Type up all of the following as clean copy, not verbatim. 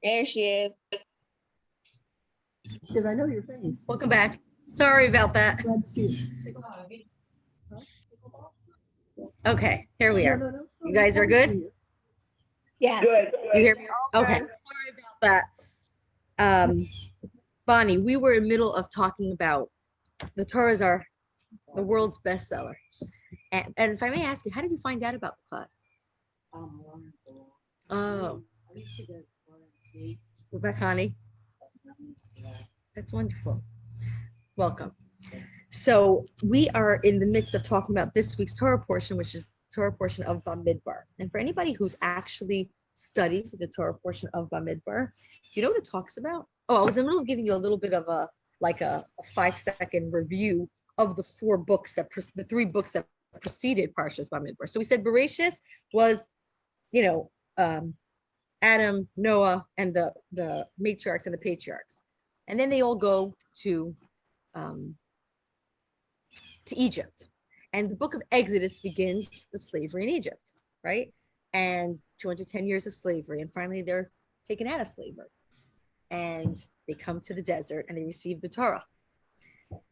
There she is. Because I know your face. Welcome back. Sorry about that. Glad to see you. Okay, here we are. No, You guys are good? Yes. Good. You hear me? Okay. Sorry about that. Bonnie, we were in the middle of talking about the Torahs are the world's bestseller. And if I may ask you, how did you find out about the class? Oh, Rebecca, honey. That's wonderful. Welcome. So we are in the midst of talking about this week's Torah portion, which is the Torah portion of Bamidbar. And for anybody who's actually studied the Torah portion of Bamidbar, you know what it talks about? Oh, I was in the middle of giving you a little bit of a 5-second review of the the 3 books that preceded Parshas Bamidbar. So we said Bereshis was, Adam, Noah, and the matriarchs and the patriarchs. And then they all go to Egypt. And the book of Exodus begins with slavery in Egypt, right? And 210 years of slavery. And finally, they're taken out of slavery. And they come to the desert and they receive the Torah.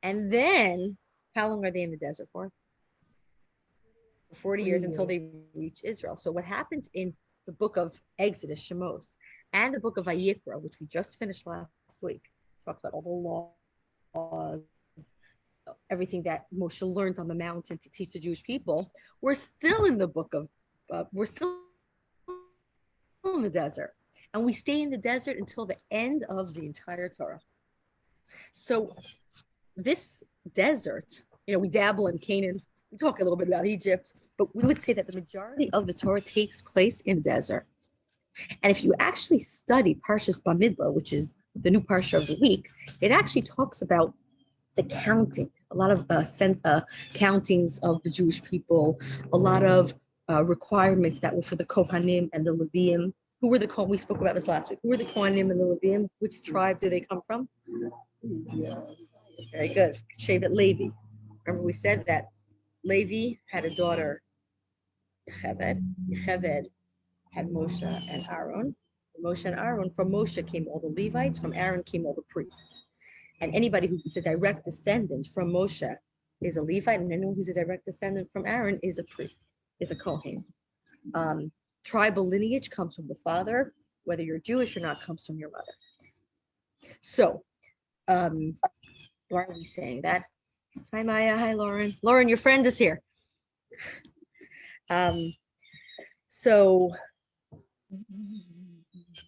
And then, how long are they in the desert for? 40 years until they reach Israel. So what happens in the book of Exodus, Shemos, and the book of Vayikra, which we just finished last week, talks about all the laws, everything that Moshe learned on the mountain to teach the Jewish people. We're still in the book of, we're still in the desert. And we stay in the desert until the end of the entire Torah. So this desert, we dabble in Canaan. We talk a little bit about Egypt, but we would say that the majority of the Torah takes place in the desert. And if you actually study Parshas Bamidbar, which is the new Parsha of the week, it actually talks about the counting, a lot of countings of the Jewish people, a lot of requirements that were for the Kohanim and the Leviim. Who were the Kohanim? We spoke about this last week. Who were the Kohanim and the Leviim? Which tribe do they come from? Very good. Shevet Levi. Remember we said that Levi had a daughter, Yocheved. Yocheved had Moshe and Aaron. Moshe and Aaron, from Moshe came all the Levites, from Aaron came all the priests. And anybody who's a direct descendant from Moshe is a Levite, and anyone who's a direct descendant from Aaron is a priest, is a Kohen. Tribal lineage comes from the father, whether you're Jewish or not, comes from your mother. So, why are we saying that? Hi, Maya. Hi, Lauren. Lauren, your friend is here. So,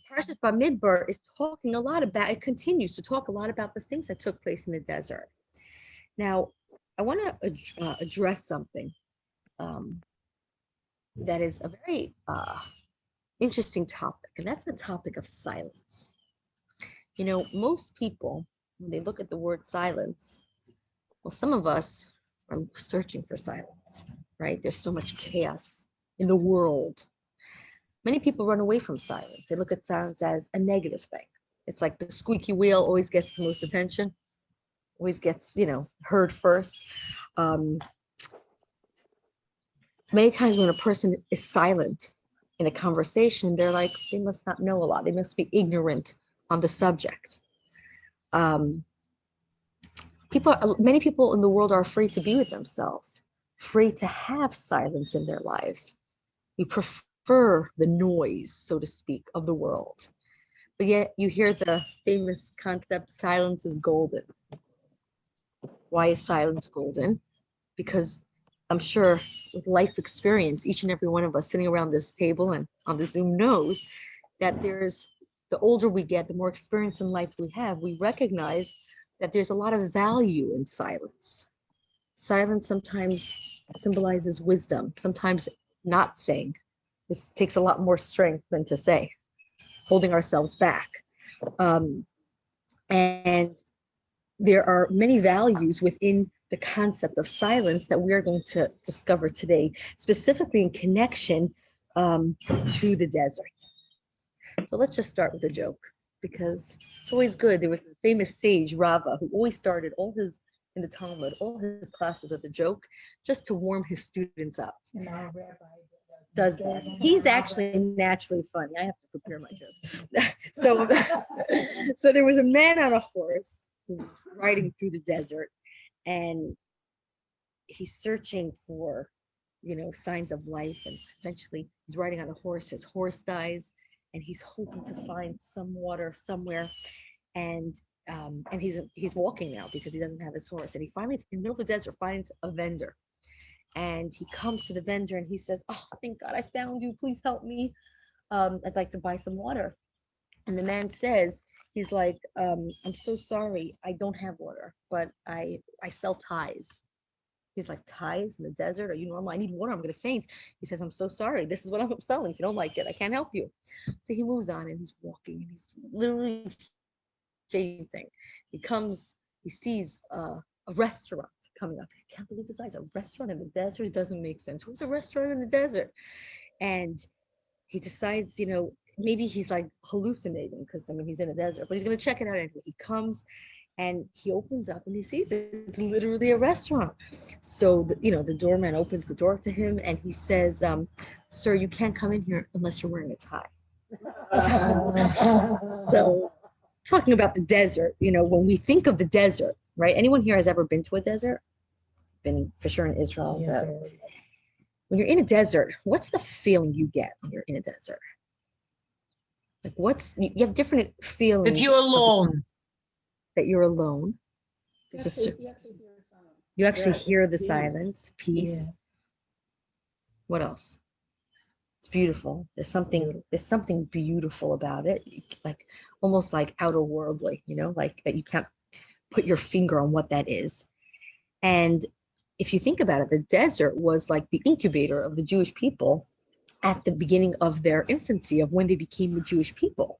Parshas Bamidbar is talking a lot about, it continues to talk a lot about the things that took place in the desert. Now, I want to address something that is a very interesting topic, and that's the topic of silence. Most people, when they look at the word silence, well, some of us are searching for silence, right? There's so much chaos in the world. Many people run away from silence. They look at silence as a negative thing. It's like the squeaky wheel always gets the most attention, always gets, heard first. Many times when a person is silent in a conversation, they're like, they must not know a lot. They must be ignorant on the subject. Many people in the world are afraid to be with themselves, afraid to have silence in their lives. We prefer the noise, so to speak, of the world. But yet you hear the famous concept, silence is golden. Why is silence golden? Because I'm sure with life experience, each and every one of us sitting around this table and on the Zoom knows that the older we get, the more experience in life we have, we recognize that there's a lot of value in silence. Silence sometimes symbolizes wisdom, sometimes not saying. This takes a lot more strength than to say, holding ourselves back. And there are many values within the concept of silence that we are going to discover today, specifically in connection to the desert. So let's just start with a joke, because it's always good. There was a famous sage, Rava, who always started in the Talmud, all his classes with a joke, just to warm his students up. And our rabbi does does that. He's actually naturally funny. I have to prepare my jokes. so, so there was a man on a horse who was riding through the desert, and he's searching for, signs of life. And eventually, he's riding on a horse. His horse dies, and he's hoping to find some water somewhere. And he's walking now because he doesn't have his horse. And he finally, in the middle of the desert, finds a vendor. And he comes to the vendor and he says, "Oh, thank God I found you. Please help me. I'd like to buy some water." And the man says, he's like, "I'm so sorry. I don't have water, but I sell ties." He's like, "Ties in the desert? Are you normal? I need water. I'm going to faint." He says, "I'm so sorry. This is what I'm selling. If you don't like it, I can't help you." So he moves on and he's walking and he's literally fainting. He sees a restaurant coming up. He can't believe his eyes. A restaurant in the desert? It doesn't make sense. Who's a restaurant in the desert? And he decides, maybe he's like hallucinating because he's in a desert, but he's going to check it out anyway. He comes and he opens up and he sees it's literally a restaurant. So, the doorman opens the door to him and he says, "Sir, you can't come in here unless you're wearing a tie." So talking about the desert, when we think of the desert, right? Anyone here has ever been to a desert? Been for sure in Israel. Yes, When you're in a desert, what's the feeling you get when you're in a desert? Like you have different feelings. That you're alone. That you're alone. You actually hear the peace. silence, peace. Yeah. What else? It's beautiful. There's something beautiful about it, like almost like outer worldly, like that you can't put your finger on what that is. And if you think about it, the desert was like the incubator of the Jewish people at the beginning of their infancy, of when they became a Jewish people.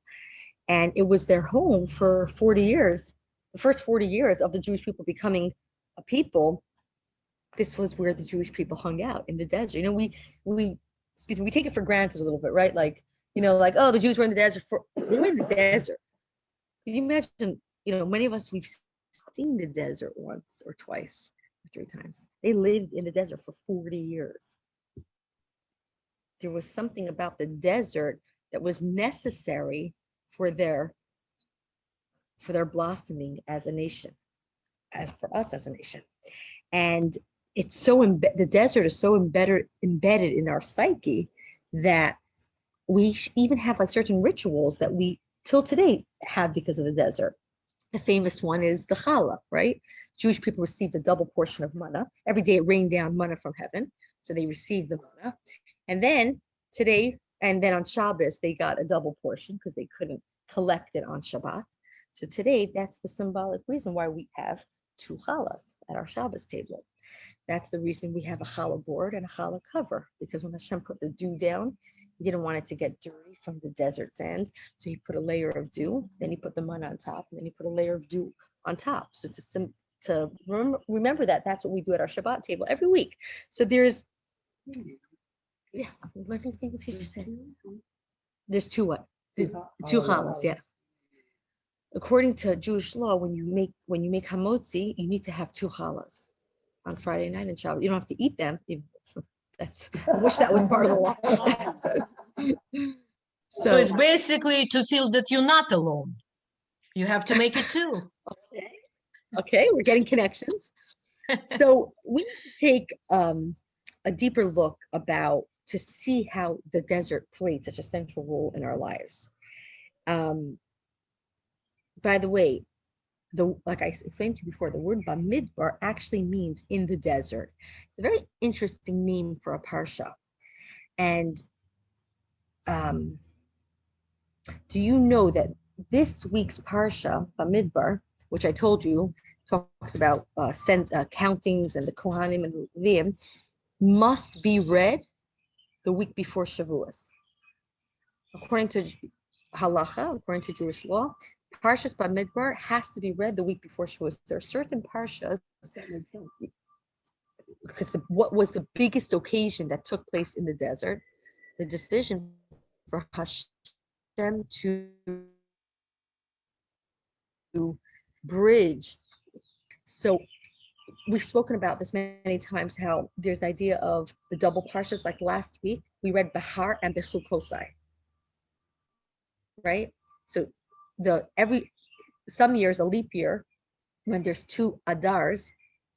And it was their home for 40 years. The first 40 years of the Jewish people becoming a people, this was where the Jewish people hung out, in the desert. We take it for granted a little bit, right? Like, oh, the Jews were in the desert they were in the desert. Can you imagine, many of us, we've seen the desert once or twice or 3 times. They lived in the desert for 40 years. There was something about the desert that was necessary for their blossoming as a nation, as for us as a nation. And it's so the desert is so embedded in our psyche that we even have like certain rituals that we till today have because of the desert. The famous one is the challah, right? Jewish people received a double portion of manna. Every day it rained down manna from heaven. So they received the manna. And then on Shabbos, they got a double portion because they couldn't collect it on Shabbat. So today, that's the symbolic reason why we have 2 challahs at our Shabbos table. That's the reason we have a challah board and a challah cover, because when Hashem put the dew down, he didn't want it to get dirty from the desert sand. So he put a layer of dew, then he put the manna on top, and then he put a layer of dew on top. So to remember that's what we do at our Shabbat table every week. So there's, learning things he said. There's 2 what? 2 challahs, yeah. According to Jewish law, when you make hamotzi, you need to have 2 challahs on Friday night and Shabbat. You don't have to eat them. I wish that was part of the law. So it's basically to feel that you're not alone. You have to make it 2. Okay, we're getting connections. So we need to take a deeper look to see how the desert played such a central role in our lives. By the way, like I explained to you before, the word Bamidbar actually means in the desert. It's a very interesting name for a parsha. And do you know that this week's parsha, Bamidbar, which I told you talks about countings and the Kohanim and the Levium, must be read the week before Shavuot. According to halacha, according to Jewish law, Parshas Bamidbar has to be read the week before Shavuot. There are certain parshas that make sense because what was the biggest occasion that took place in the desert? The decision for Hashem to bridge. So we've spoken about this many times, how there's the idea of the double parshas. Like last week, we read Bahar and Bechukosai, right? So some years, a leap year, when there's 2 Adars,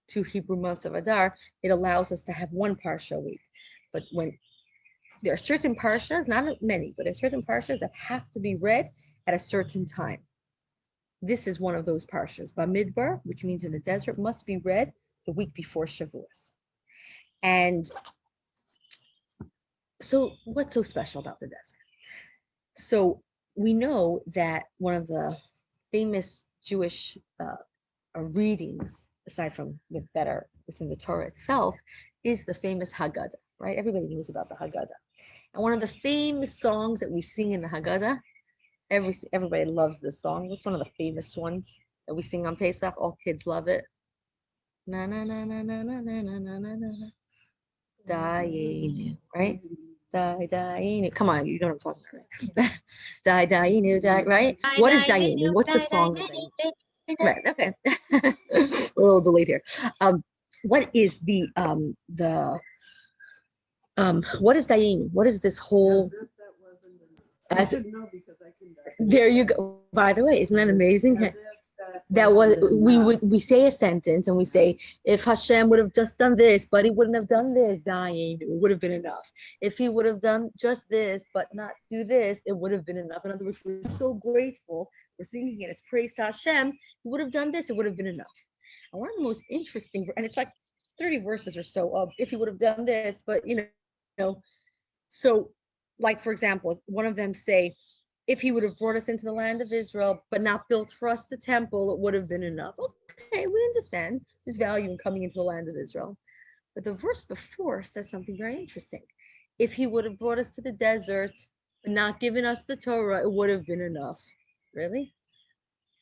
2 Hebrew months of Adar, it allows us to have 1 Parsha a week. But when there are certain Parshas, not many, but there are certain Parshas that have to be read at a certain time. This is one of those Parshas. Bamidbar, which means in the desert, must be read the week before Shavuot. And so what's so special about the desert? So we know that one of the famous Jewish readings, aside from that are within the Torah itself, is the famous Haggadah, right? Everybody knows about the Haggadah. And one of the famous songs that we sing in the Haggadah, everybody loves this song. What's one of the famous ones that we sing on Pesach? All kids love it. Na na na na na na na na na na na. Dayenu, right? Dayenu. Come on, you know what I'm talking about, right? Dayenu, right? What is Dayenu? What's the song of Dayenu? Right. Okay. A little delayed here. What is what is Dayenu? What is this whole? There you go. By the way, isn't that amazing? That was we say a sentence and we say, if Hashem would have just done this, but he wouldn't have done this, dying, it would have been enough. If he would have done just this, but not do this, it would have been enough. In other words, we're so grateful. We're singing it as praise to Hashem. He would have done this, it would have been enough. And one of the most interesting, and it's like 30 verses or so of if he would have done this, but so like, for example, one of them say, if he would have brought us into the land of Israel, but not built for us the temple, it would have been enough. Okay, we understand there's value in coming into the land of Israel. But the verse before says something very interesting. If he would have brought us to the desert, but not given us the Torah, it would have been enough. Really?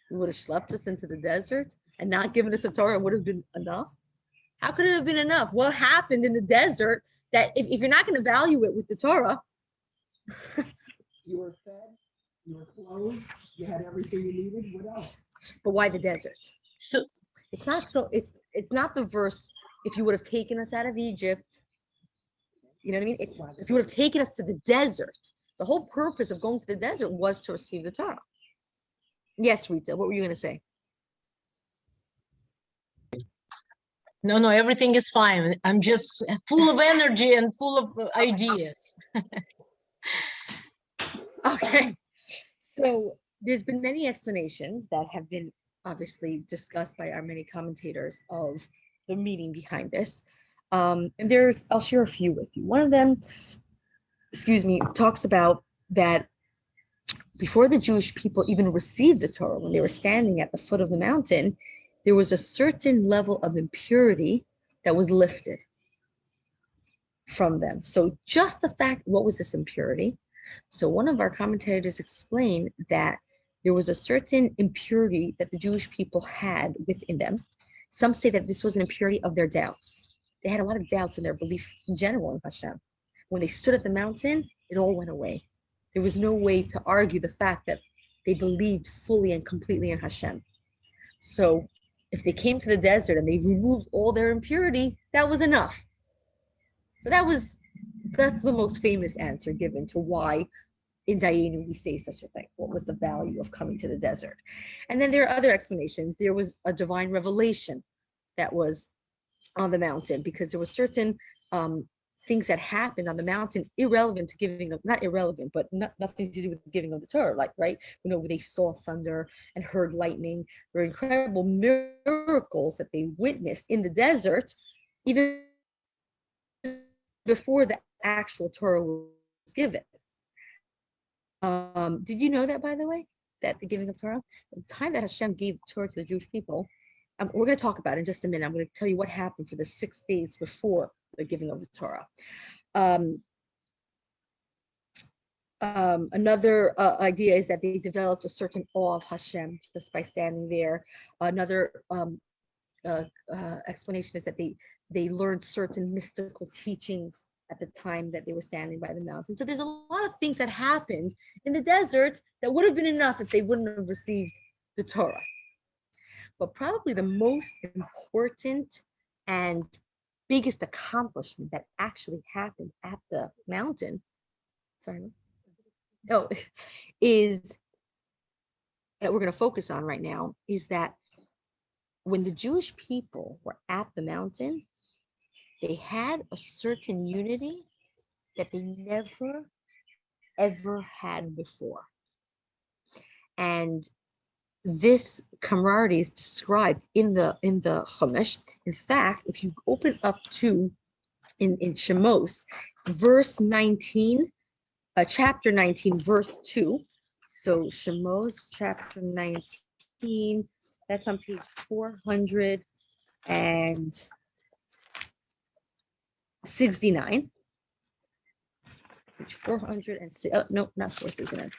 He would have schlepped us into the desert and not given us the Torah, it would have been enough? How could it have been enough? What happened in the desert that if you're not going to value it with the Torah? You were fed, you were clothed, you had everything you needed. What else? But why the desert? So It's not the verse, if you would have taken us out of Egypt, you know what I mean? It's if you would have taken us to the desert. The whole purpose of going to the desert was to receive the Torah. Yes, Rita, what were you going to say? no, everything is fine. I'm just full of energy and full of ideas. Okay. So there's been many explanations that have been obviously discussed by our many commentators of the meaning behind this. And I'll share a few with you. One of them, talks about that before the Jewish people even received the Torah, when they were standing at the foot of the mountain, there was a certain level of impurity that was lifted from them. So just the fact, what was this impurity? So one of our commentators explained that there was a certain impurity that the Jewish people had within them. Some say that this was an impurity of their doubts. They had a lot of doubts in their belief in general in Hashem. When they stood at the mountain, it all went away. There was no way to argue the fact that they believed fully and completely in Hashem. So if they came to the desert and they removed all their impurity, that was enough. So that's the most famous answer given to why in Dayenu we say such a thing. What was the value of coming to the desert? And then there are other explanations. There was a divine revelation that was on the mountain because there were certain things that happened on the mountain irrelevant to giving of, not irrelevant, but nothing to do with the giving of the Torah, like, right? They saw thunder and heard lightning. There were incredible miracles that they witnessed in the desert, even before the actual Torah was given. Did you know that, by the way, that the giving of Torah, the time that Hashem gave Torah to the Jewish people, we're going to talk about it in just a minute. I'm going to tell you what happened for the 6 days before the giving of the Torah. Another idea is that they developed a certain awe of Hashem just by standing there. Another explanation is that they learned certain mystical teachings at the time that they were standing by the mountain. So there's a lot of things that happened in the desert that would have been enough if they wouldn't have received the Torah. But probably the most important and biggest accomplishment that actually happened at the mountain, is that we're going to focus on right now, is that when the Jewish people were at the mountain, they had a certain unity that they never, ever had before. And this camaraderie is described in the Chumash. In fact, if you open up to in Shemos, verse 19, chapter 19, verse 2. So Shemos chapter 19, that's on page 469. Page 406, no, not 469,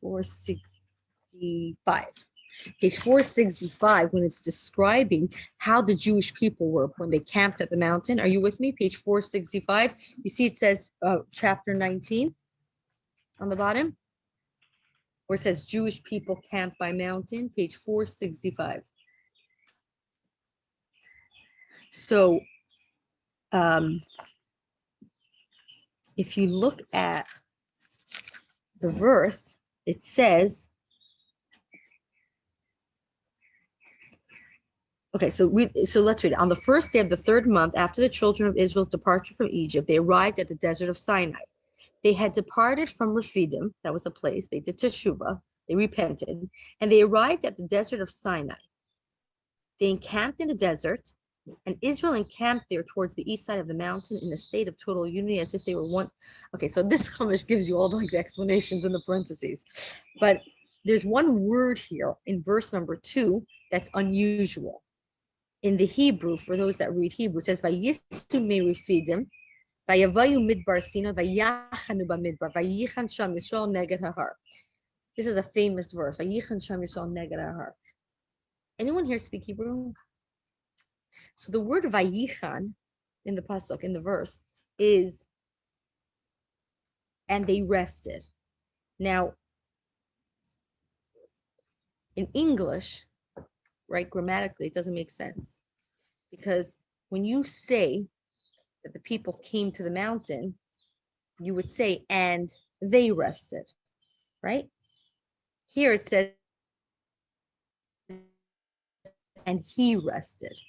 465. Page 465, when it's describing how the Jewish people were when they camped at the mountain. Are you with me? Page 465. You see it says chapter 19 on the bottom, where it says Jewish people camp by mountain, page 465. So if you look at the verse, it says, okay, so let's read it. On the first day of the third month after the children of Israel's departure from Egypt, they arrived at the desert of Sinai. They had departed from Rephidim, that was a place. They did teshuvah, they repented, and they arrived at the desert of Sinai. They encamped in the desert, and Israel encamped there towards the east side of the mountain in a state of total unity, as if they were one. Okay, so this Chumash gives you all the explanations in the parentheses, but there's one word here in verse number 2 that's unusual. In the Hebrew, for those that read Hebrew, it says Vayistu me'Rephidim, Vayavayu midbar Sina, Vayachanu bamidbar, Vayichan sham Yisrael neged hahar. This is a famous verse. Vayichan sham Yisrael neged hahar. Anyone here speak Hebrew? So the word Vayichan in the pasuk, in the verse, is and they rested. Now, in English, right, grammatically, it doesn't make sense, because when you say that the people came to the mountain, you would say, and they rested, right? Here it says, and he rested.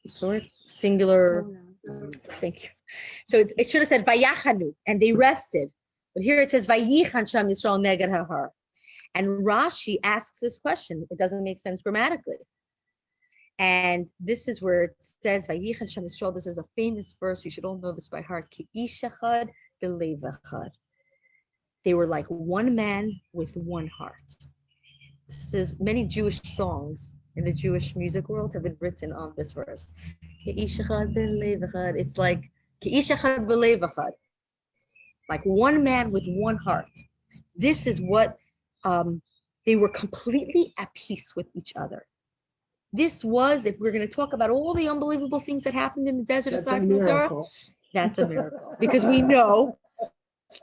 Sorry, singular. Thank you. So it should have said Vayachanu, and they rested. But here it says Vayichan sham Yisrael neged hahar. And Rashi asks this question. It doesn't make sense grammatically. And this is where it says Vayichan sham Yisrael. This is a famous verse. You should all know this by heart. Ki ish echad b'lev echad. They were like one man with one heart. This is many Jewish songs in the Jewish music world have been written on this verse. It's like like one man with one heart. This is what they were completely at peace with each other. This was, if we're going to talk about all the unbelievable things that happened in the desert aside from the Torah, that's a miracle. Because we know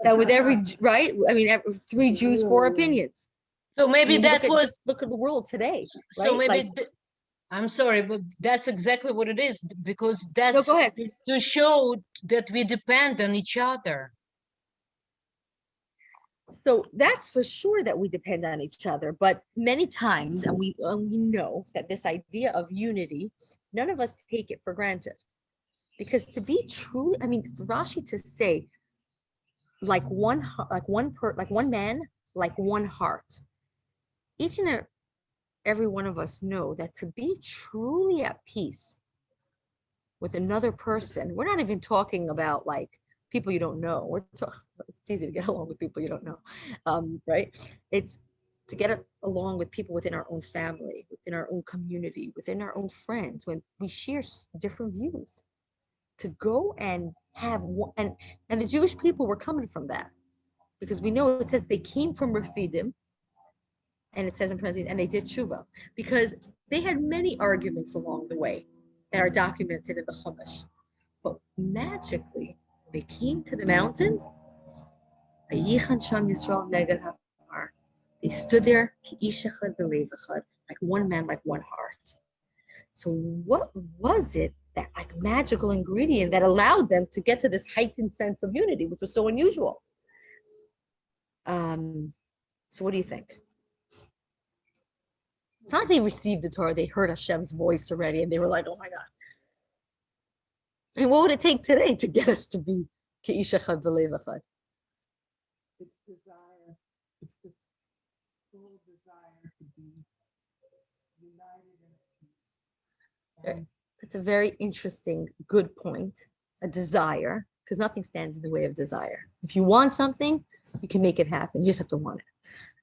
that with every, right? I mean, 3 Jews, 4 opinions. So maybe that was, look at the world today. Right? So maybe, like, I'm sorry, but that's exactly what it is, because that's no, go ahead. to show that we depend on each other. So that's for sure that we depend on each other, but many times, and we know that this idea of unity, none of us take it for granted. Because to be truly, I mean, for Rashi to say, like one man, like one heart, each and every one of us know that to be truly at peace with another person, we're not even talking about like people you don't know. It's easy to get along with people you don't know, right? It's to get along with people within our own family, within our own community, within our own friends, when we share different views. To go and have one, and the Jewish people were coming from that, because we know it says they came from Rephidim, and it says in parentheses, and they did tshuva, because they had many arguments along the way that are documented in the Chumash. But magically, they came to the mountain. They stood there, like one man, like one heart. So what was it, that like magical ingredient that allowed them to get to this heightened sense of unity, which was so unusual? So what do you think? It's not like they received the Torah, they heard Hashem's voice already, and they were like, oh my God. And what would it take today to get us to be Ke'ish Echad V'Lev Echad? It's desire. It's this full desire to be united in peace. And That's a very interesting, good point. A desire, because nothing stands in the way of desire. If you want something, you can make it happen. You just have to want it.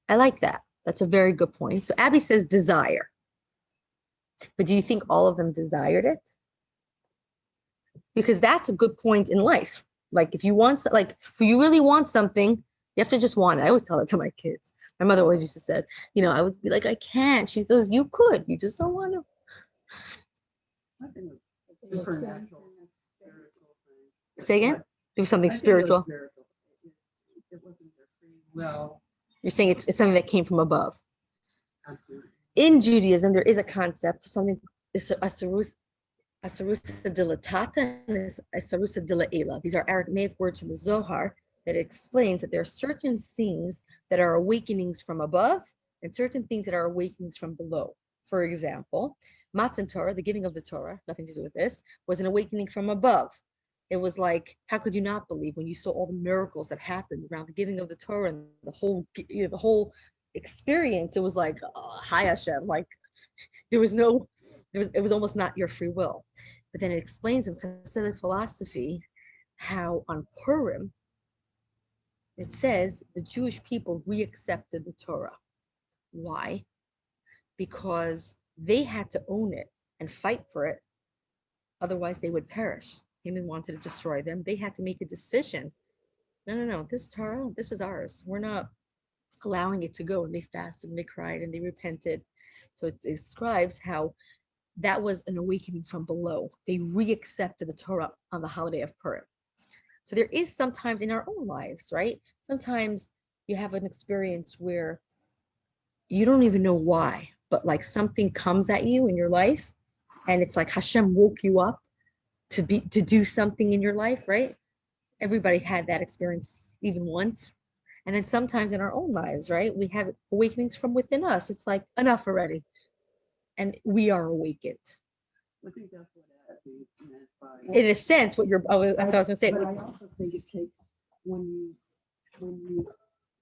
I like that. That's a very good point. So Abby says desire. But do you think all of them desired it? Because that's a good point in life. Like if you want, like if you really want something, you have to just want it. I always tell that to my kids. My mother always used to say, I would be like, I can't. She says, you could. You just don't want to. I think it's supernatural, spiritual thing. Say again? There was something I think spiritual. It wasn't their free will. You're saying it's something that came from above. Absolutely. In Judaism, there is a concept, something, asarusa dilatata and asarusa dilaela. These are Aramaic words from the Zohar that explains that there are certain things that are awakenings from above and certain things that are awakenings from below. For example, Matan Torah, the giving of the Torah, nothing to do with this, was an awakening from above. It was like, how could you not believe when you saw all the miracles that happened around the giving of the Torah and the whole experience? It was like, hi Hashem, like it was almost not your free will. But then it explains in Hasidic philosophy how on Purim, it says the Jewish people reaccepted the Torah. Why? Because they had to own it and fight for it. Otherwise, they would perish. Haman wanted to destroy them. They had to make a decision. No, this Torah, this is ours. We're not allowing it to go. And they fasted and they cried and they repented. So it describes how that was an awakening from below. They reaccepted the Torah on the holiday of Purim. So there is sometimes in our own lives, right? Sometimes you have an experience where you don't even know why, but like something comes at you in your life and it's like Hashem woke you up to do something in your life, right? Everybody had that experience even once. And then sometimes in our own lives, right? We have awakenings from within us. It's like enough already. And we are awakened. I think that's what Abby meant by. In a sense, that's what I was gonna say. But I also think it takes when you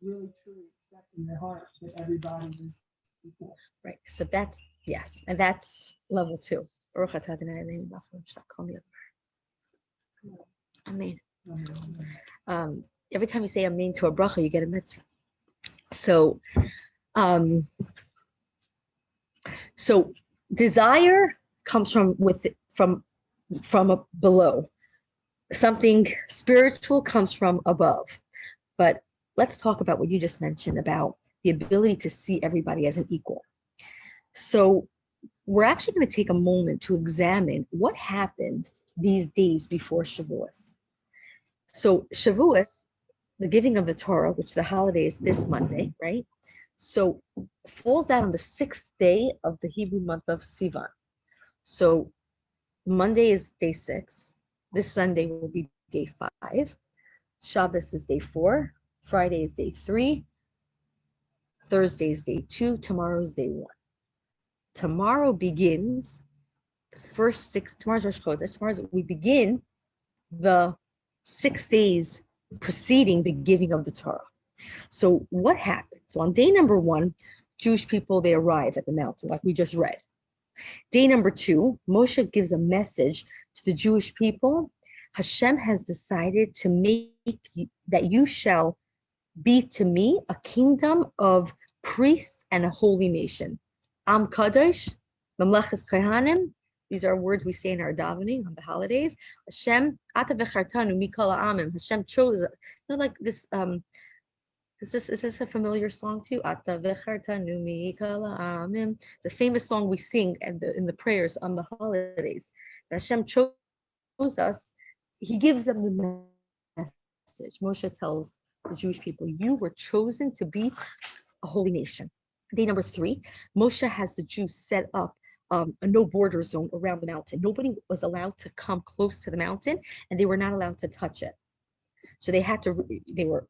really truly accept in your heart that everybody is equal. Right. So that's, yes. And that's level 2. Amen. Every time you say amen to a bracha, you get a mitzvah. So desire comes from below. Something spiritual comes from above. But let's talk about what you just mentioned about the ability to see everybody as an equal. So we're actually going to take a moment to examine what happened these days before Shavuot. So Shavuot, the giving of the Torah, which the holiday is this Monday, right? So falls out on the 6th day of the Hebrew month of Sivan. So Monday is day 6. This Sunday will be day 5. Shabbos is day 4. Friday is day 3. Thursday is day 2. Tomorrow is day 1. Tomorrow begins the first 6. Tomorrow's Rosh Chodesh. We begin the 6 days preceding the giving of the Torah. So what happened? So on day number 1, Jewish people, they arrive at the mountain, like we just read. Day number 2, Moshe gives a message to the Jewish people. Hashem has decided to make that you shall be to me a kingdom of priests and a holy nation. Am Kadosh, Mamlechas Kohanim. These are words we say in our davening on the holidays. Hashem, Ata v'chartanu mikol ha'amim. Hashem chose, like this. Is this a familiar song too? Ata v'chartanu mikol ha'amim. It's a famous song we sing in the prayers on the holidays. Hashem chose us. He gives them the message. Moshe tells the Jewish people, you were chosen to be a holy nation. Day number 3, Moshe has the Jews set up a no border zone around the mountain. Nobody was allowed to come close to the mountain, and they were not allowed to touch it. So they were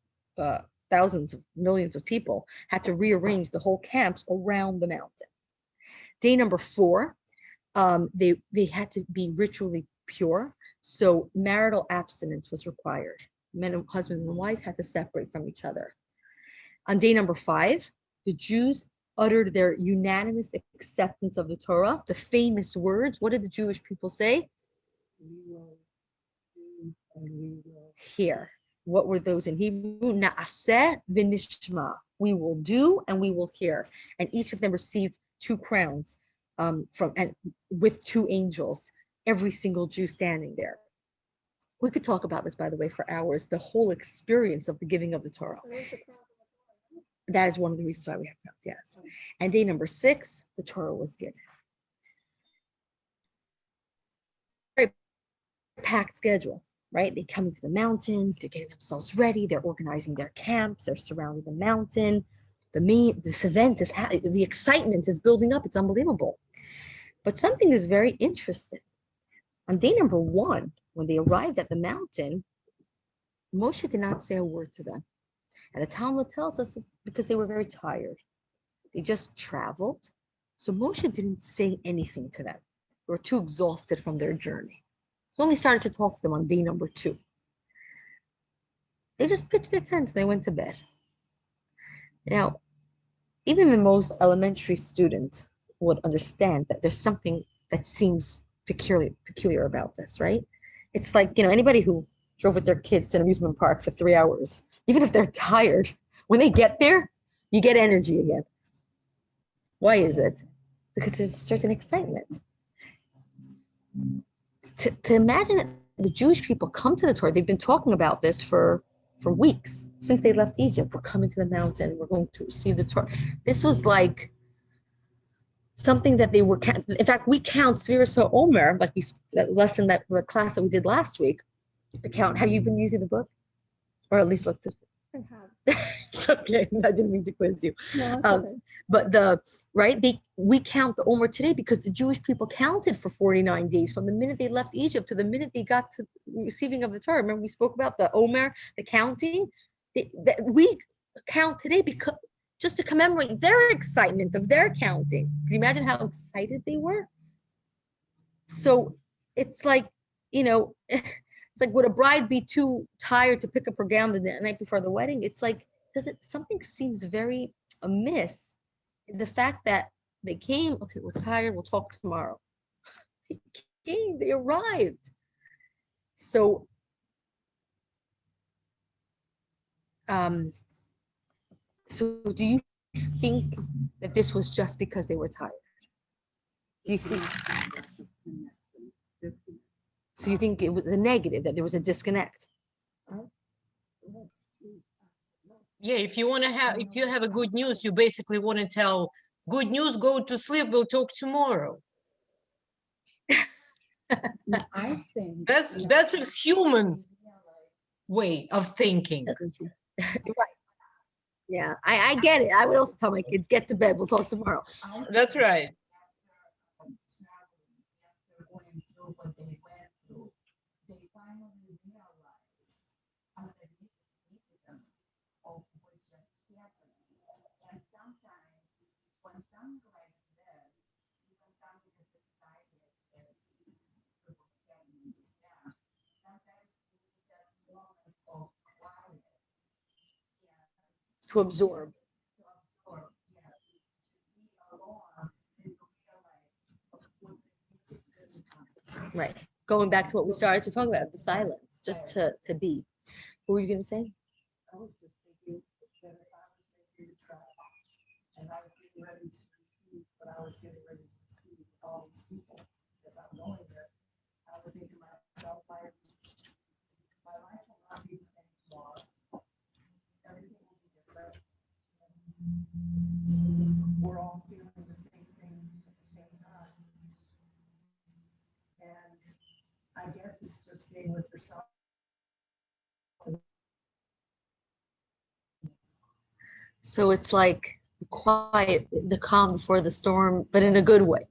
thousands of millions of people had to rearrange the whole camps around the mountain. Day number 4, they had to be ritually pure. So marital abstinence was required. Men and husbands and wives had to separate from each other. On day number 5, the Jews uttered their unanimous acceptance of the Torah, the famous words. What did the Jewish people say? We will do and we will Hear. What were those in Hebrew? Na'aseh v'nishma. We will do and we will hear. And each of them received 2 crowns with 2 angels, every single Jew standing there. We could talk about this, by the way, for hours, the whole experience of the giving of the Torah. That is one of the reasons why we have crowns, yes. And day number 6, the Torah was given. Very packed schedule, right? They come into the mountain, they're getting themselves ready, they're organizing their camps, they're surrounding the mountain. This event is the excitement is building up. It's unbelievable. But something is very interesting. On day number 1, when they arrived at the mountain, Moshe did not say a word to them. And the Talmud tells us it's because they were very tired. They just traveled. So Moshe didn't say anything to them. They were too exhausted from their journey. He only started to talk to them on day number 2. They just pitched their tents. They went to bed. Now, even the most elementary student would understand that there's something that seems peculiar about this, right? It's like, anybody who drove with their kids to an amusement park for 3 hours, even if they're tired, when they get there, you get energy again. Why is it? Because there's a certain excitement. To imagine that the Jewish people come to the Torah, they've been talking about this for weeks, since they left Egypt. We're coming to the mountain, we're going to receive the Torah. This was like something that they were, in fact, we count Svirasa Omer, like the class that we did last week, the count. Have you been using the book? Or at least looked at it? I have. It's okay, I didn't mean to quiz you. No, it's okay. But we count the Omer today because the Jewish people counted for 49 days from the minute they left Egypt to the minute they got to receiving of the Torah. Remember we spoke about the Omer, the counting? We count today because just to commemorate their excitement of their counting. Can you imagine how excited they were? So it's like, it's like, would a bride be too tired to pick up her gown the night before the wedding? It's like, something seems very amiss in the fact that they came, okay, we're tired, we'll talk tomorrow. They came, they arrived. So, do you think that this was just because they were tired? Do you think? So you think it was a negative, that there was a disconnect? Yeah, if you have a good news, you basically want to tell good news, go to sleep, we'll talk tomorrow. I think That's a human way of thinking. Right. Yeah, I get it. I would also tell my kids, get to bed, we'll talk tomorrow. That's right. What they went through, they finally realized the significance of what just happened. And sometimes when something like this, even something as exciting as it was happening with them, sometimes we need that moment of quiet To absorb. yeah, to just be alone and to realize what's significant. Right. Going back to what we started to talk about, the silence, just to be. What were you going to say? I was just thinking that if I was making the travel and I was getting ready to receive what I was getting ready to receive with all these people, as I'm going there, I would think to myself, my life will not be the same tomorrow. Everything will be different. We're all feeling the same thing at the same time. And I guess it's just being with yourself. So it's like quiet, the calm before the storm, but in a good way.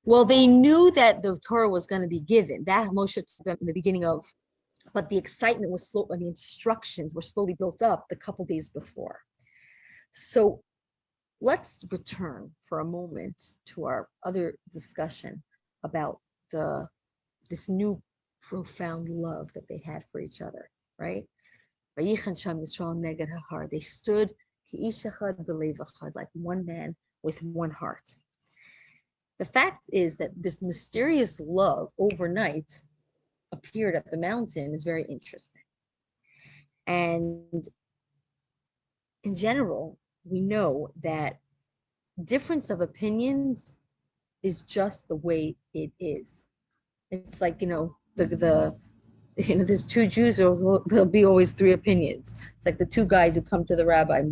Well, they knew that the Torah was going to be given. That Moshe told them in the beginning of, but the excitement was slow, and the instructions were slowly built up the couple days before. So let's return for a moment to our other discussion about this new profound love that they had for each other, right? They stood like one man with one heart. The fact is that this mysterious love overnight appeared at the mountain is very interesting. And in general, we know that difference of opinions is just the way it is. It's like, there's two Jews, or there'll be always three opinions. It's like the two guys who come to the rabbi,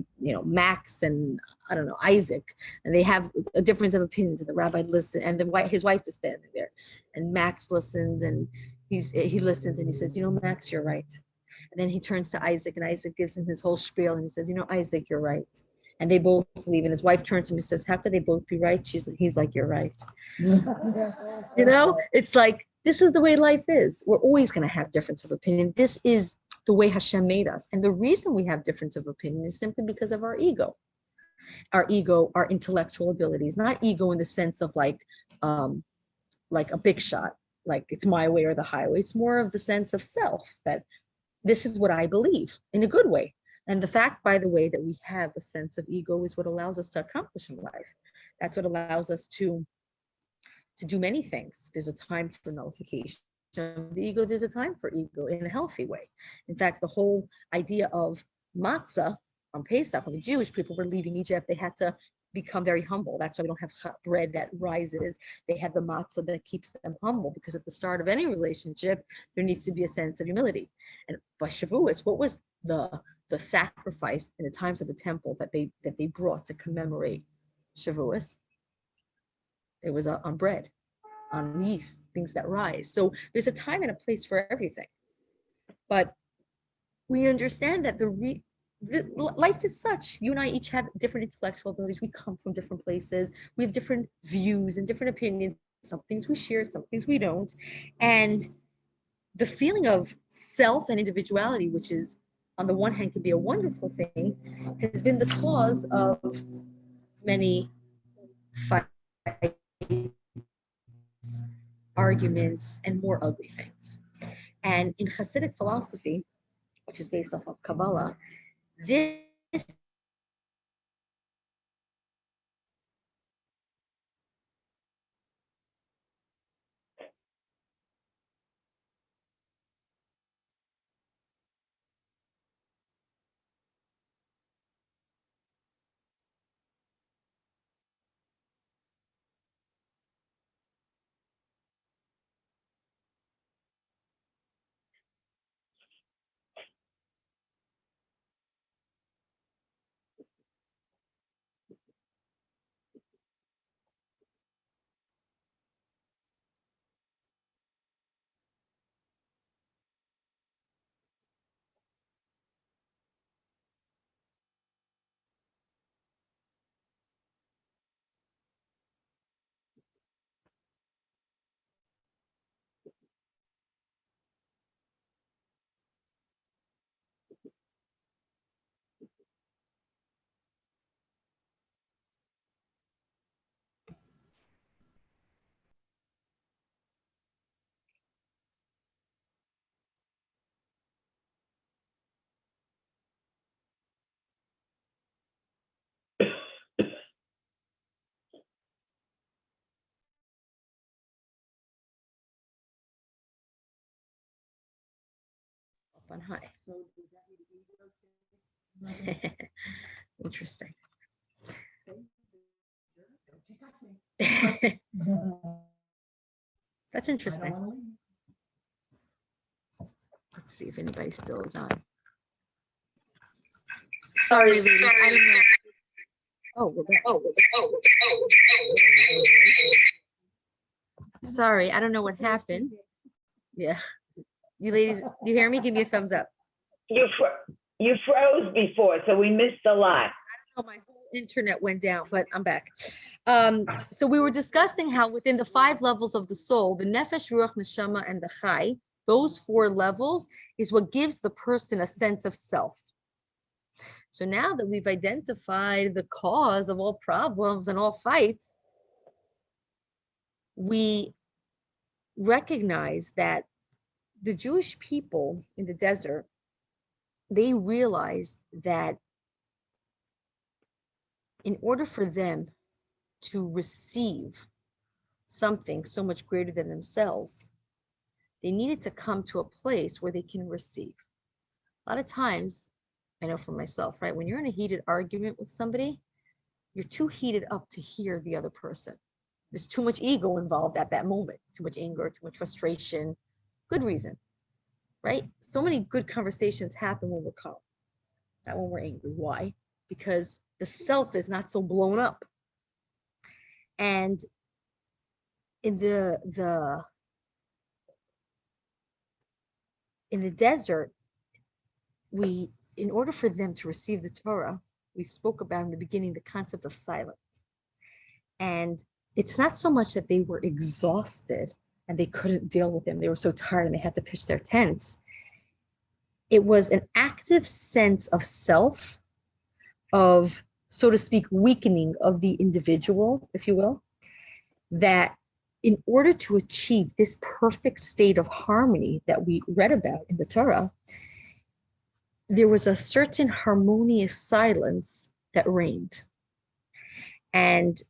Max and I don't know, Isaac, and they have a difference of opinions, and the rabbi listens, and his wife is standing there, and Max listens, and he listens, and he says, Max, you're right. And then he turns to Isaac, and Isaac gives him his whole spiel, and he says, Isaac, you're right. And they both leave, and his wife turns to him and says, how could they both be right? He's like, you're right. It's like, this is the way life is. We're always going to have difference of opinion. This is the way Hashem made us. And the reason we have difference of opinion is simply because of our ego, our intellectual abilities, not ego in the sense of like a big shot, like it's my way or the highway. It's more of the sense of self, that this is what I believe in a good way. And the fact, by the way, that we have a sense of ego is what allows us to accomplish in life. That's what allows us to do many things. There's a time for nullification of the ego. There's a time for ego in a healthy way. In fact, the whole idea of matzah on Pesach, when the Jewish people were leaving Egypt, they had to become very humble. That's why we don't have hot bread that rises. They had the matzah that keeps them humble, because at the start of any relationship, there needs to be a sense of humility. And by Shavuot, what was the sacrifice in the times of the temple that they brought to commemorate Shavuot? It was on bread, on yeast, things that rise. So there's a time and a place for everything. But we understand that life is such. You and I each have different intellectual abilities. We come from different places. We have different views and different opinions. Some things we share, some things we don't. And the feeling of self and individuality, which is on the one hand can be a wonderful thing, has been the cause of many fights, arguments, and more ugly things. And in Hasidic philosophy, which is based off of Kabbalah, this up on high. So interesting. That's interesting. Let's see if anybody still is on. Sorry, ladies. I don't know. Oh, we're back. Sorry, I don't know what happened. Yeah. You ladies, you hear me? Give me a thumbs up. You froze before, so we missed a lot. Oh, my whole internet went down, but I'm back. So we were discussing how within the 5 levels of the soul, the nefesh, ruach, neshama, and the chai, those 4 levels is what gives the person a sense of self. So now that we've identified the cause of all problems and all fights, we recognize that the Jewish people in the desert, they realized that in order for them to receive something so much greater than themselves, they needed to come to a place where they can receive. A lot of times, I know for myself, right? When you're in a heated argument with somebody, you're too heated up to hear the other person. There's too much ego involved at that moment, too much anger, too much frustration. Good reason, right? So many good conversations happen when we're calm, not when we're angry. Why? Because the self is not so blown up. And in the desert, in order for them to receive the Torah, we spoke about in the beginning the concept of silence. And it's not so much that they were exhausted and they couldn't deal with them. They were so tired and they had to pitch their tents. It was an active sense of self, of, so to speak, weakening of the individual, if you will, that in order to achieve this perfect state of harmony that we read about in the Torah, there was a certain harmonious silence that reigned. And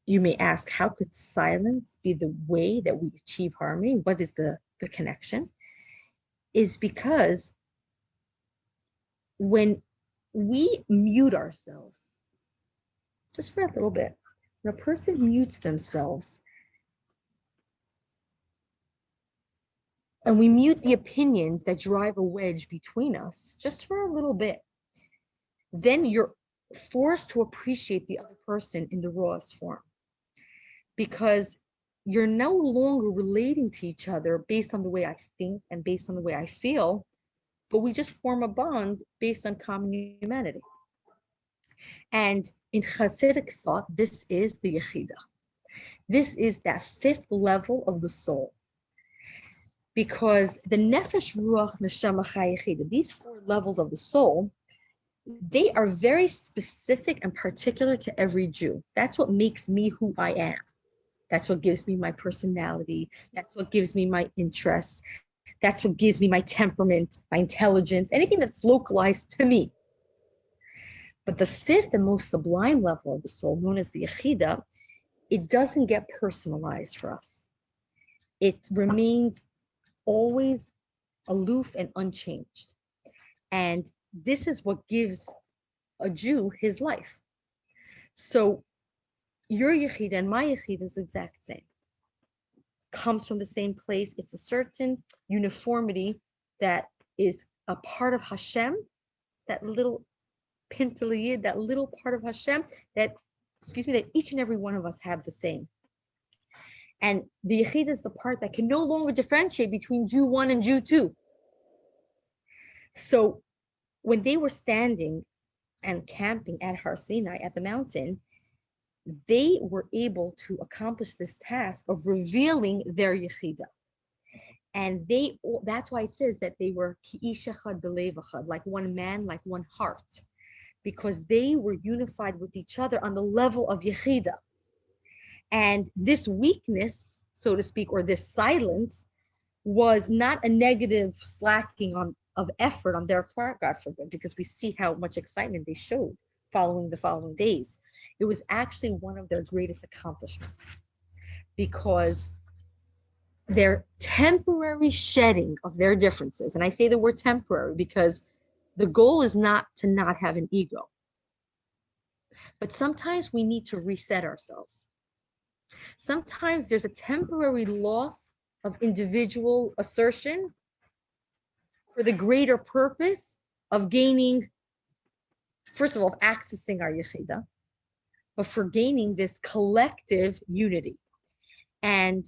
you may ask, how could silence be the way that we achieve harmony? What is the connection? Is because when we mute ourselves, just for a little bit, when a person mutes themselves, and we mute the opinions that drive a wedge between us, just for a little bit, then you're forced to appreciate the other person in the rawest form. Because you're no longer relating to each other based on the way I think and based on the way I feel, but we just form a bond based on common humanity. And in Hasidic thought, this is the Yechidah. This is that 5th level of the soul. Because the Nefesh, Ruach, Neshama, Chaya, Yechidah, these 4 levels of the soul, they are very specific and particular to every Jew. That's what makes me who I am. That's what gives me my personality. That's what gives me my interests. That's what gives me my temperament, my intelligence, anything that's localized to me. But the 5th and most sublime level of the soul, known as the Yechidah, it doesn't get personalized for us. It remains always aloof and unchanged. And this is what gives a Jew his life. So your Yechidah and my Yechidah is the exact same. Comes from the same place. It's a certain uniformity that is a part of Hashem. It's that little pintaliyid, that little part of Hashem that each and every one of us have the same. And the Yechidah is the part that can no longer differentiate between Jew 1 and Jew 2. So when they were standing and camping at Har Sinai, at the mountain, they were able to accomplish this task of revealing their Yechidah. And that's why it says that they were ki'ish echad belev echad, like one man, like one heart, because they were unified with each other on the level of Yechidah. And this weakness, so to speak, or this silence, was not a negative slacking of effort on their part, God forbid, because we see how much excitement they showed following the following days. It was actually one of their greatest accomplishments, because their temporary shedding of their differences, and I say the word temporary because the goal is not to not have an ego, but sometimes we need to reset ourselves. Sometimes there's a temporary loss of individual assertion for the greater purpose of gaining, first of all, accessing our Yechidah, but for gaining this collective unity. And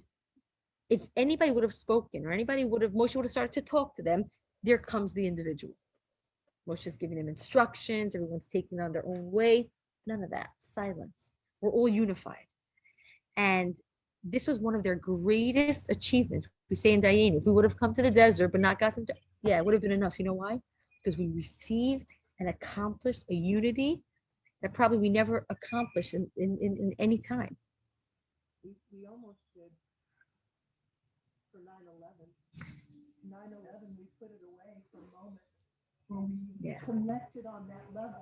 if anybody would have spoken or Moshe would have started to talk to them, there comes the individual. Moshe's giving them instructions. Everyone's taking it on their own way. None of that. Silence. We're all unified. And this was one of their greatest achievements. We say in Dayan, if we would have come to the desert but not got them to, yeah, it would have been enough. You know why? Because we received and accomplished a unity that probably we never accomplished in any time. We almost did for 9/11. 9/11, we put it away for moments when we connected on that level.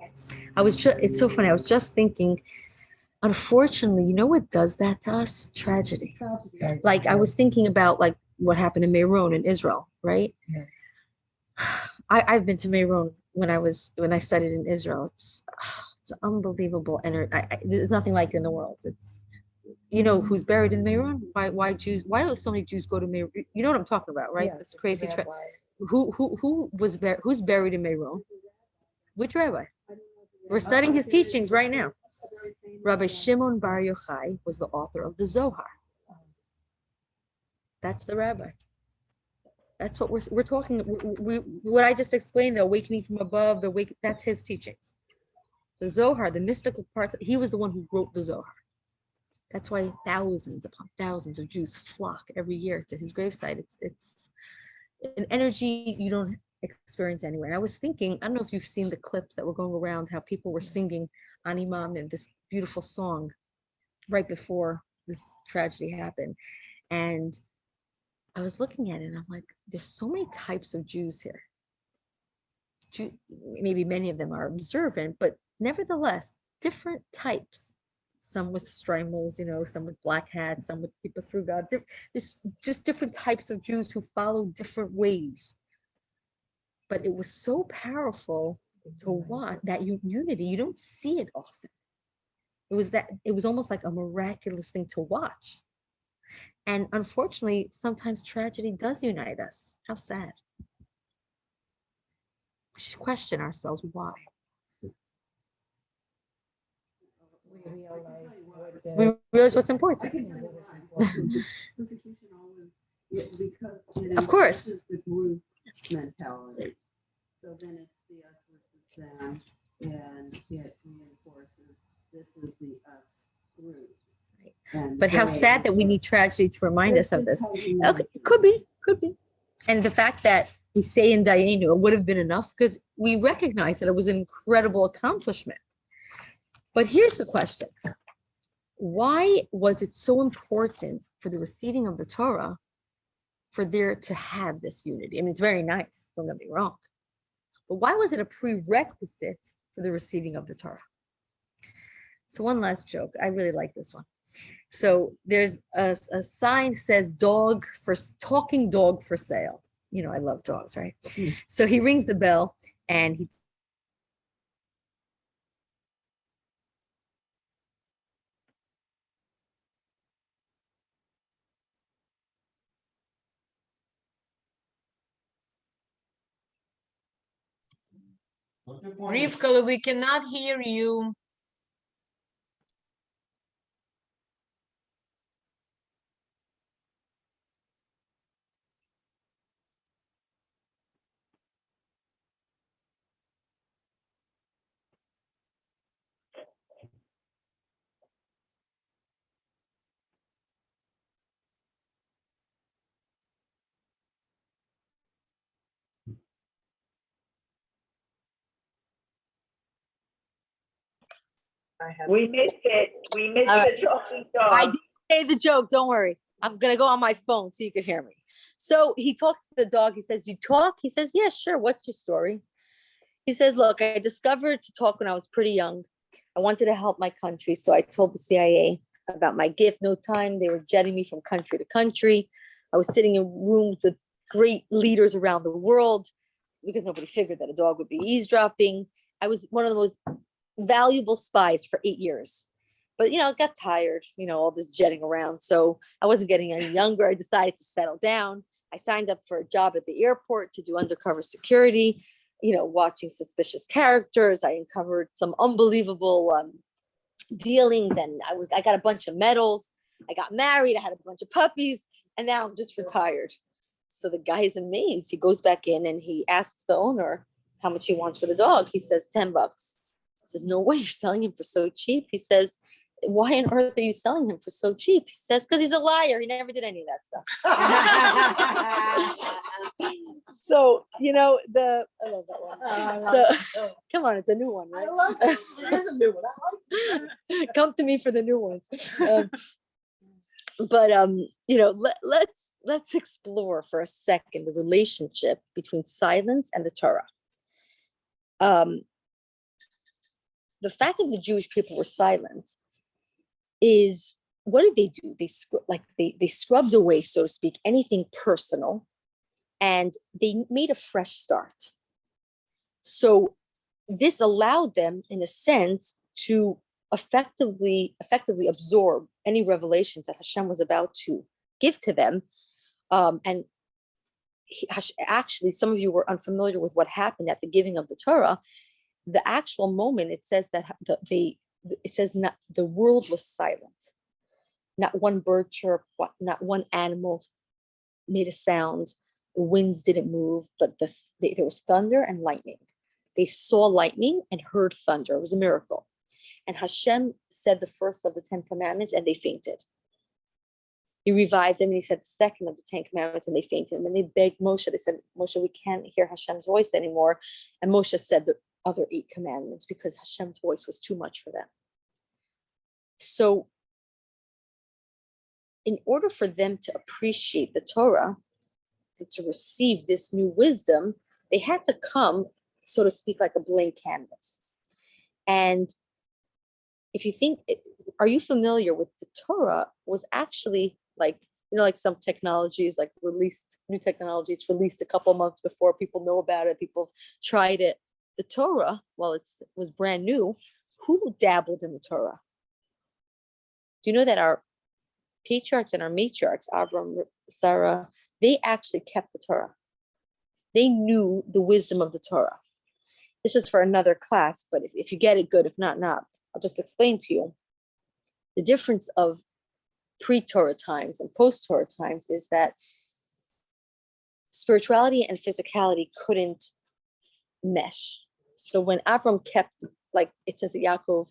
It's so funny. I was just thinking, unfortunately, you know what does that to us? Tragedy. Like I was thinking about like what happened in Meron in Israel, right? Yeah. I've been to Meron when I studied in Israel. It's unbelievable, and there's nothing like it in the world. It's who's buried in Meron? Why Jews? Why do so many Jews go to Meron? You know what I'm talking about, right? Yes, That's crazy. it's Who's buried in Meron? Which rabbi? We're studying his teachings right now. Rabbi Shimon Bar Yochai was the author of the Zohar. That's the rabbi. That's what we're talking. What I just explained, the awakening from above, that's his teachings. The Zohar, the mystical parts. He was the one who wrote the Zohar. That's why thousands upon thousands of Jews flock every year to his gravesite. It's an energy you don't experience anywhere. And I was thinking, I don't know if you've seen the clips that were going around, how people were singing Ani Maamin, this beautiful song right before this tragedy happened. And I was looking at it and I'm like, there's so many types of Jews here. Maybe many of them are observant, but nevertheless, different types. Some with streimels, some with black hats, some with people through God. There's just different types of Jews who follow different ways. But it was so powerful to watch that unity. You don't see it often. It was almost like a miraculous thing to watch. And unfortunately, sometimes tragedy does unite us. How sad. We should question ourselves why. We realize what's important. Persecution always, because of course, this is the group mentality. So then it's the us versus them, and it reinforces this is the us group. But how sad that we need tragedy to remind us of this. Okay, could be. And the fact that we say in Dayenu it would have been enough because we recognize that it was an incredible accomplishment. But here's the question. Why was it so important for the receiving of the Torah for there to have this unity? I mean, it's very nice, don't get me wrong. But why was it a prerequisite for the receiving of the Torah? So one last joke. I really like this one. So there's a sign that says talking dog for sale. I love dogs, right? So he rings the bell and he Rivka, we cannot hear you. We missed it. We missed the talking I dog. did say the joke. Don't worry. I'm going to go on my phone so you can hear me. So he talks to the dog. He says, you talk? He says, yeah, sure. What's your story? He says, look, I discovered to talk when I was pretty young. I wanted to help my country. So I told the CIA about my gift. No time. They were jetting me from country to country. I was sitting in rooms with great leaders around the world because nobody figured that a dog would be eavesdropping. I was one of the most valuable spies for 8 years. But, it got tired, all this jetting around. So I wasn't getting any younger. I decided to settle down. I signed up for a job at the airport to do undercover security, watching suspicious characters. I uncovered some unbelievable dealings and I got a bunch of medals. I got married. I had a bunch of puppies, and now I'm just retired. So the guy is amazed. He goes back in and he asks the owner how much he wants for the dog. He says $10. He says, no way, you're selling him for so cheap. He says, why on earth are you selling him for so cheap? He says, because he's a liar. He never did any of that stuff. So, I love that one. So, come on, it's a new one, right? I love it. It is a new one. I like it. Come to me for the new ones. But let's explore for a second the relationship between silence and the Torah. The fact that the Jewish people were silent is, what did they do? They scrubbed away, so to speak, anything personal, and they made a fresh start. So this allowed them, in a sense, to effectively absorb any revelations that Hashem was about to give to them. Actually, some of you were unfamiliar with what happened at the giving of the Torah. The actual moment, it says that not the world was silent. Not one bird chirped, not one animal made a sound. The winds didn't move, but there was thunder and lightning. They saw lightning and heard thunder. It was a miracle. And Hashem said the first of the 10 commandments, and they fainted. He revived them, and he said the second of the 10 commandments, and they fainted. And then they begged Moshe. They said, Moshe, we can't hear Hashem's voice anymore. And Moshe said the other 8 commandments because Hashem's voice was too much for them. So in order for them to appreciate the Torah and to receive this new wisdom, they had to come, so to speak, like a blank canvas. And if you think, are you familiar with the Torah was actually like some technologies, like new technology, it's released a couple of months before people know about it, people tried it. The Torah, while it was brand new, who dabbled in the Torah? Do you know that our patriarchs and our matriarchs, Abram, Sarah, they actually kept the Torah. They knew the wisdom of the Torah. This is for another class, but if you get it, good. If not, not. I'll just explain to you. The difference of pre-Torah times and post-Torah times is that spirituality and physicality couldn't mesh. So when Avram kept, like it says that Yaakov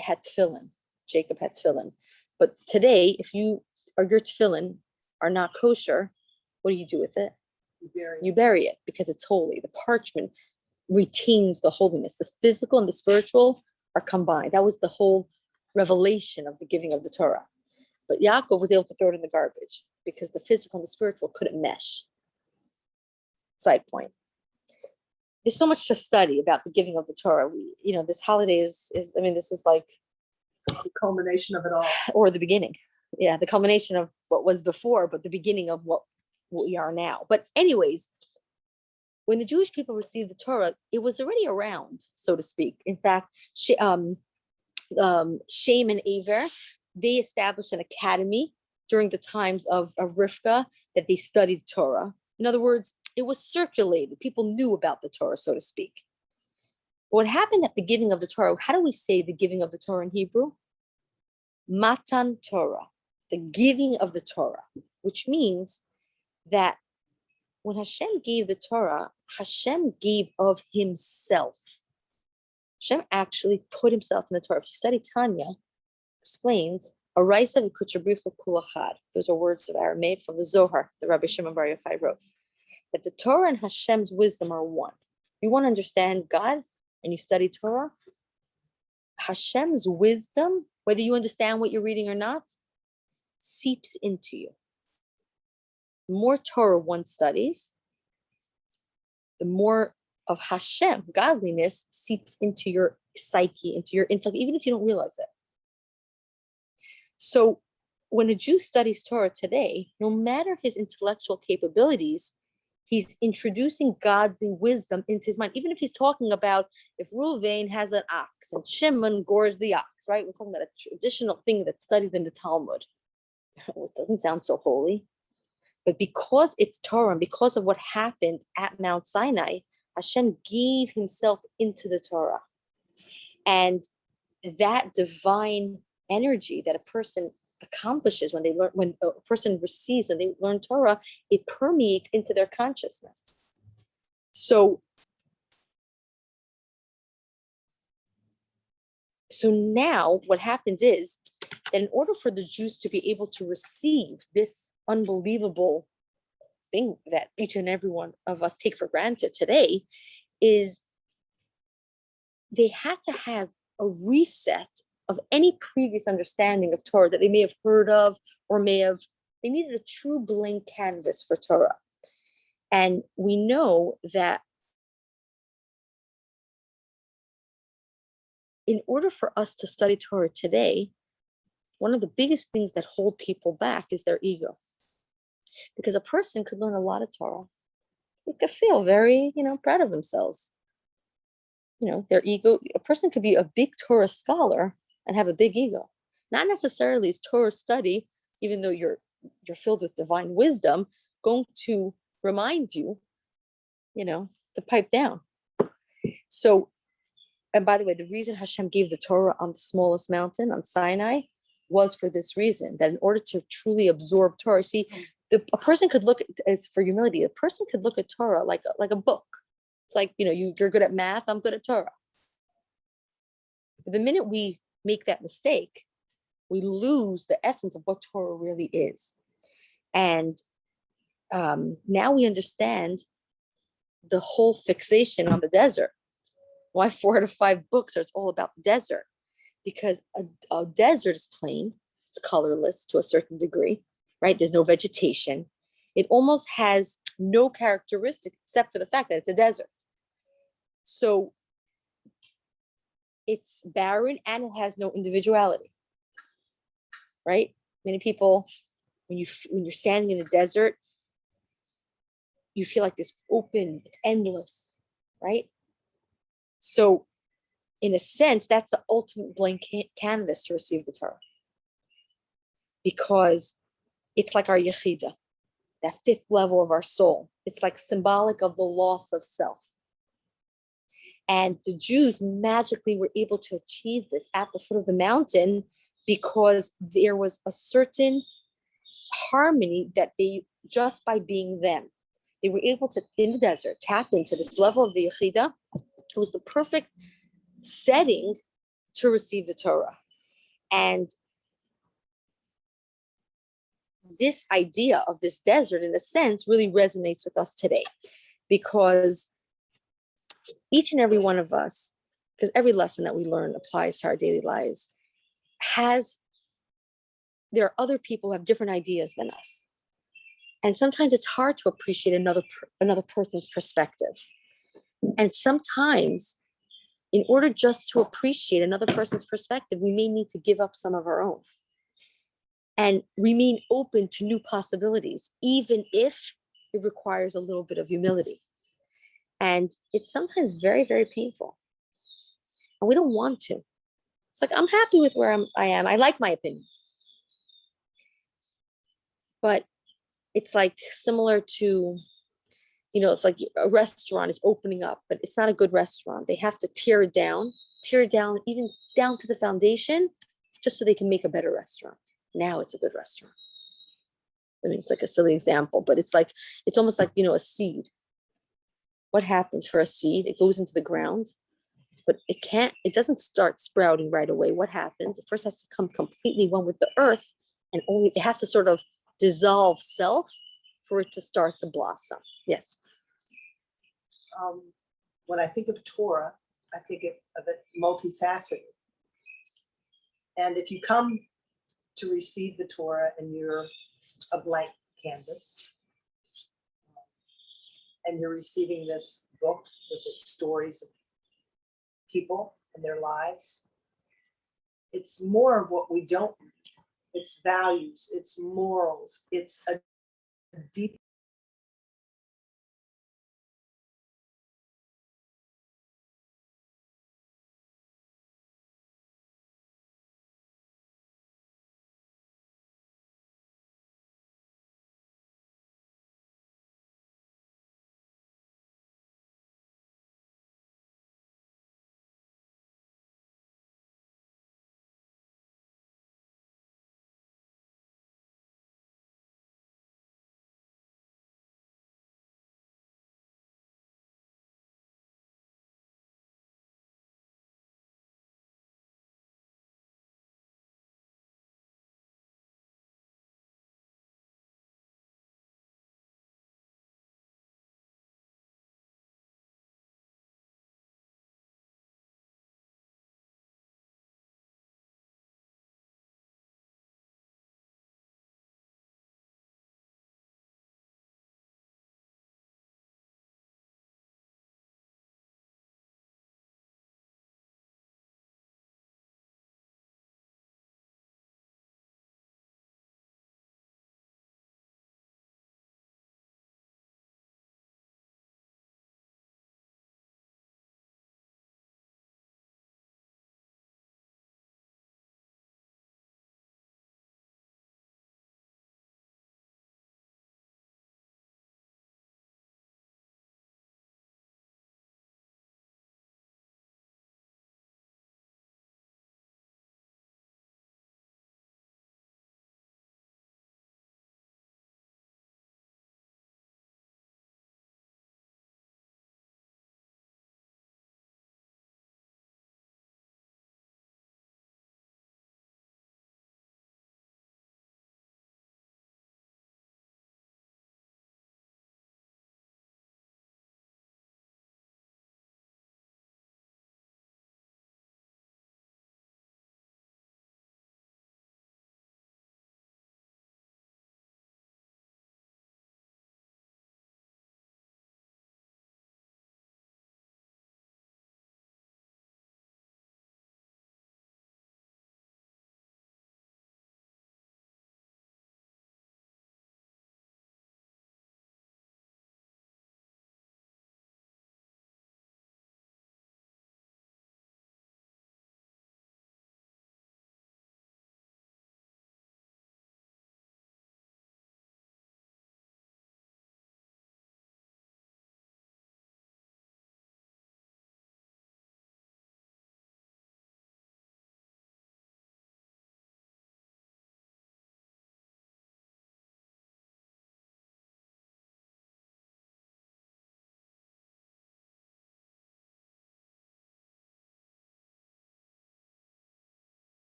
had tefillin, Jacob had tefillin. But today, if your tefillin are not kosher, what do you do with it? You bury it because it's holy. The parchment retains the holiness. The physical and the spiritual are combined. That was the whole revelation of the giving of the Torah. But Yaakov was able to throw it in the garbage because the physical and the spiritual couldn't mesh. Side point. There's so much to study about the giving of the Torah. This holiday is this is like The culmination of it all. or the beginning. Yeah, the culmination of what was before, but the beginning of what we are now. But anyways, when the Jewish people received the Torah, it was already around, so to speak. In fact, Shem and Aver, they established an academy during the times of Rivka that they studied Torah. In other words, it was circulated. People knew about the Torah, so to speak. What happened at the giving of the Torah, how do we say the giving of the Torah in Hebrew? Matan Torah, the giving of the Torah, which means that when Hashem gave the Torah, Hashem gave of himself. Hashem actually put himself in the Torah. If you study Tanya, explains, Araisa v'kuchabricha kulachad. Those are words that are made from the Zohar, the Rabbi Shimon Bar Yochai wrote. That the Torah and Hashem's wisdom are one. You want to understand God and you study Torah, Hashem's wisdom, whether you understand what you're reading or not, seeps into you. The more Torah one studies, the more of Hashem, godliness, seeps into your psyche, into your intellect, even if you don't realize it. So when a Jew studies Torah today, no matter his intellectual capabilities, he's introducing godly wisdom into his mind. Even if he's talking about if Reuven has an ox and Shimon gores the ox, right? We're talking about a traditional thing that's studied in the Talmud. It doesn't sound so holy. But because it's Torah and because of what happened at Mount Sinai, Hashem gave himself into the Torah. And that divine energy that a person accomplishes, when they learn, when a person receives, when they learn Torah, it permeates into their consciousness. So now what happens is that in order for the Jews to be able to receive this unbelievable thing that each and every one of us take for granted today, is they had to have a reset of any previous understanding of Torah that they may have heard of or they needed a true blank canvas for Torah. And we know that in order for us to study Torah today, one of the biggest things that hold people back is their ego. Because a person could learn a lot of Torah. They could feel very, proud of themselves. Their ego, a person could be a big Torah scholar and have a big ego. Not necessarily is Torah study, even though you're filled with divine wisdom, going to remind you, to pipe down. So, and by the way, the reason Hashem gave the Torah on the smallest mountain, on Sinai, was for this reason, that in order to truly absorb Torah, see, a person could look at, as for humility, a person could look at Torah like a book. It's like, you're good at math, I'm good at Torah. But the minute we make that mistake, we lose the essence of what Torah really is. And now we understand the whole fixation on the desert. Why 4 out of 5 books it's all about the desert? Because a desert is plain, it's colorless to a certain degree, right? There's no vegetation. It almost has no characteristic except for the fact that it's a desert. So it's barren and it has no individuality, right? Many people, when you're standing in the desert, you feel like this open, it's endless, right? So in a sense, that's the ultimate blank canvas to receive the Torah. Because it's like our yechida, that 5th level of our soul. It's like symbolic of the loss of self. And the Jews magically were able to achieve this at the foot of the mountain because there was a certain harmony that they, just by being them, they were able to, in the desert, tap into this level of the yechida. It was the perfect setting to receive the Torah. And this idea of this desert, in a sense, really resonates with us today, because each and every one of us, because every lesson that we learn applies to our daily lives, there are other people who have different ideas than us. And sometimes it's hard to appreciate another person's perspective. And sometimes, in order just to appreciate another person's perspective, we may need to give up some of our own and remain open to new possibilities, even if it requires a little bit of humility. And it's sometimes very, very painful. And we don't want to. It's like, I'm happy with where I am. I like my opinions. But it's like similar to, it's like a restaurant is opening up, but it's not a good restaurant. They have to tear it down, even down to the foundation, just so they can make a better restaurant. Now it's a good restaurant. I mean, it's like a silly example, but it's almost like, a seed. What happens for a seed? It goes into the ground, but it doesn't start sprouting right away. What happens? It first has to come completely one with the earth, and only it has to sort of dissolve self for it to start to blossom. Yes. When I think of Torah, I think of it multifaceted. And if you come to receive the Torah and you're a blank canvas, and you're receiving this book with its stories of people and their lives, it's more of what we don't read. It's values, it's morals, it's a deep